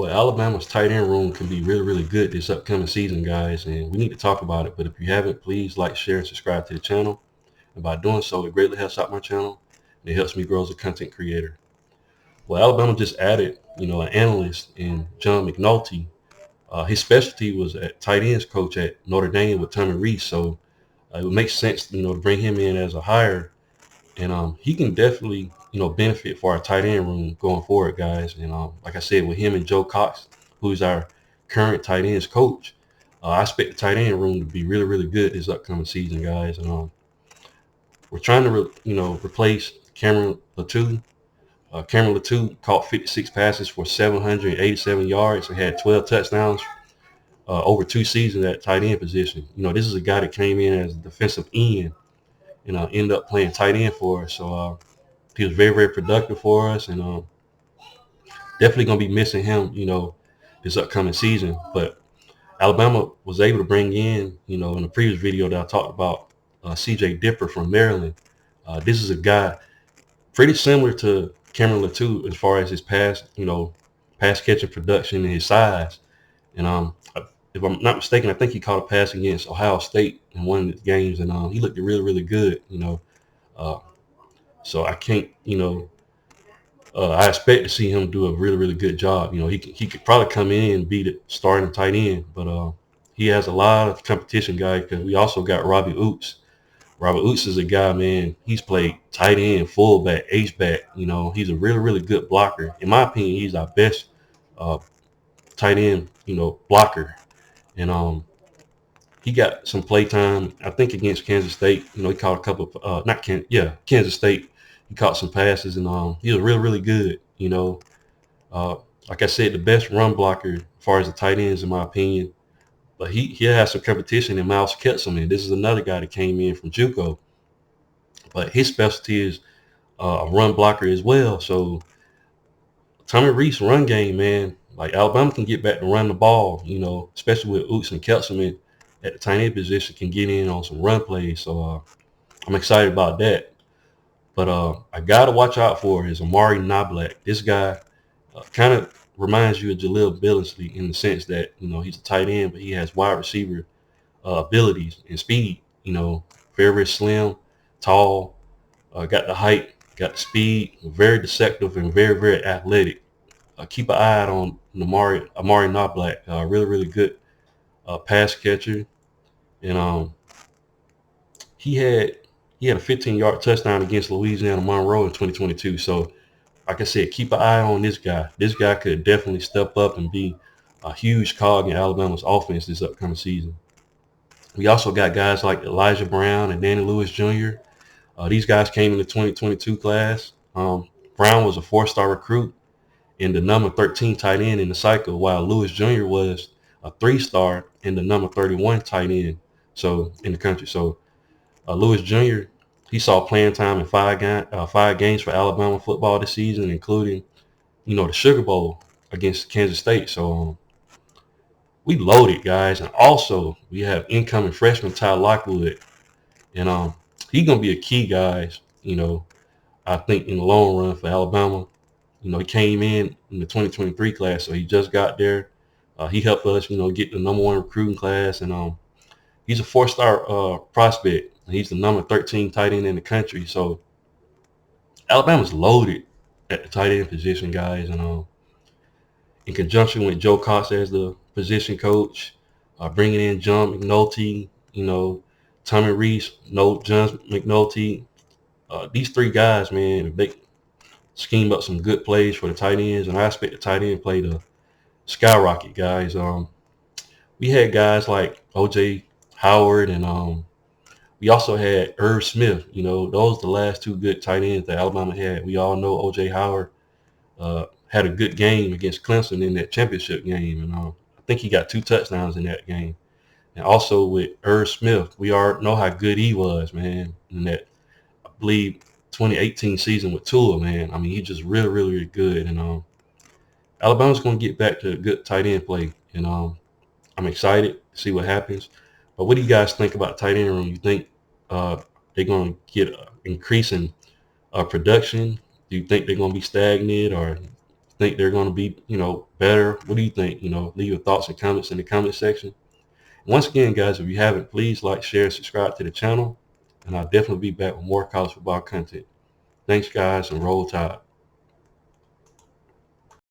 Well, Alabama's tight end room can be really, really good this upcoming season, guys, and we need to talk about it. But if you haven't, please like, share, and subscribe to the channel. And by doing so, it greatly helps out my channel, and it helps me grow as a content creator. Well, Alabama just added, an analyst in John McNulty. His specialty was at tight ends coach at Notre Dame with Tommy Rees, so it would make sense, to bring him in as a hire, and he can definitely, benefit for our tight end room going forward, guys. And like I said, with him and Joe Cox, who's our current tight ends coach, I expect the tight end room to be really, really good this upcoming season, guys. And we're trying to, replace Cameron Latou. Cameron Latou caught 56 passes for 787 yards and had 12 touchdowns over 2 seasons at tight end position. This is a guy that came in as a defensive end and ended up playing tight end for us. So he was very, very productive for us, and definitely going to be missing him, this upcoming season. But Alabama was able to bring in the previous video that I talked about, C.J. Dipper from Maryland. This is a guy pretty similar to Cameron Latou as far as his pass catching production and his size. And if I'm not mistaken, I think he caught a pass against Ohio State in one of the games, and he looked really, really good. Uh, so I can't, I expect to see him do a really, really good job. He could probably come in and be the starting tight end, but he has a lot of competition, guys, because we also got Robbie Oots. Robbie Oots is a guy, man. He's played tight end, fullback, H-back. He's a really, really good blocker. In my opinion, he's our best uh, tight end, blocker. And he got some play time, I think, against Kansas State. He caught a couple of, Kansas State. He caught some passes, and he was really, really good. Uh, like I said, the best run blocker as far as the tight ends, in my opinion. But he has some competition in Miles Ketselman. This is another guy that came in from JUCO, but his specialty is a run blocker as well. So Tommy Rees run game, man. Like Alabama can get back to run the ball, especially with Oots and Ketselman at the tight end position can get in on some run plays. So I'm excited about that. But I got to watch out for is Amari Noblack. This guy kind of reminds you of Jaleel Billingsley in the sense that, he's a tight end, but he has wide receiver abilities and speed. Very, very slim, tall, got the height, got the speed, very deceptive and very, very athletic. Keep an eye out on Amari Noblack. Really, really good pass catcher. And he had a 15-yard touchdown against Louisiana Monroe in 2022. So, like I said, keep an eye on this guy. This guy could definitely step up and be a huge cog in Alabama's offense this upcoming season. We also got guys like Elijah Brown and Danny Lewis Jr. These guys came in the 2022 class. Brown was a 4-star recruit and the number 13 tight end in the cycle, while Lewis Jr. was a 3-star and the number 31 tight end in the country. So Lewis Jr., he saw playing time in 5 games for Alabama football this season, including, the Sugar Bowl against Kansas State. So we loaded, guys. And also, we have incoming freshman Ty Lockwood. And he's going to be a key, guys, I think in the long run for Alabama. He came in the 2023 class, so he just got there. He helped us, get the number 1 recruiting class. And he's a 4-star prospect. He's the number 13 tight end in the country. So Alabama's loaded at the tight end position, guys. And in conjunction with Joe Cox as the position coach, bringing in John McNulty, Tommy Rees, John McNulty. These 3 guys, man, they scheme up some good plays for the tight ends, and I expect the tight end play to skyrocket, guys. We had guys like O.J. Howard, and we also had Irv Smith. Those are the last 2 good tight ends that Alabama had. We all know O.J. Howard had a good game against Clemson in that championship game, and I think he got 2 touchdowns in that game. And also with Irv Smith, we all know how good he was, man, in that, I believe, 2018 season with Tua, man. I mean, he's just really, really, really good. And Alabama's going to get back to good tight end play, and I'm excited to see what happens. But what do you guys think about tight end room? You think they're going to get increasing production? Do you think they're going to be stagnant, or think they're going to be, better? What do you think? Leave your thoughts and comments in the comment section. Once again, guys, if you haven't, please like, share, subscribe to the channel, and I'll definitely be back with more college football content. Thanks, guys, and roll tide.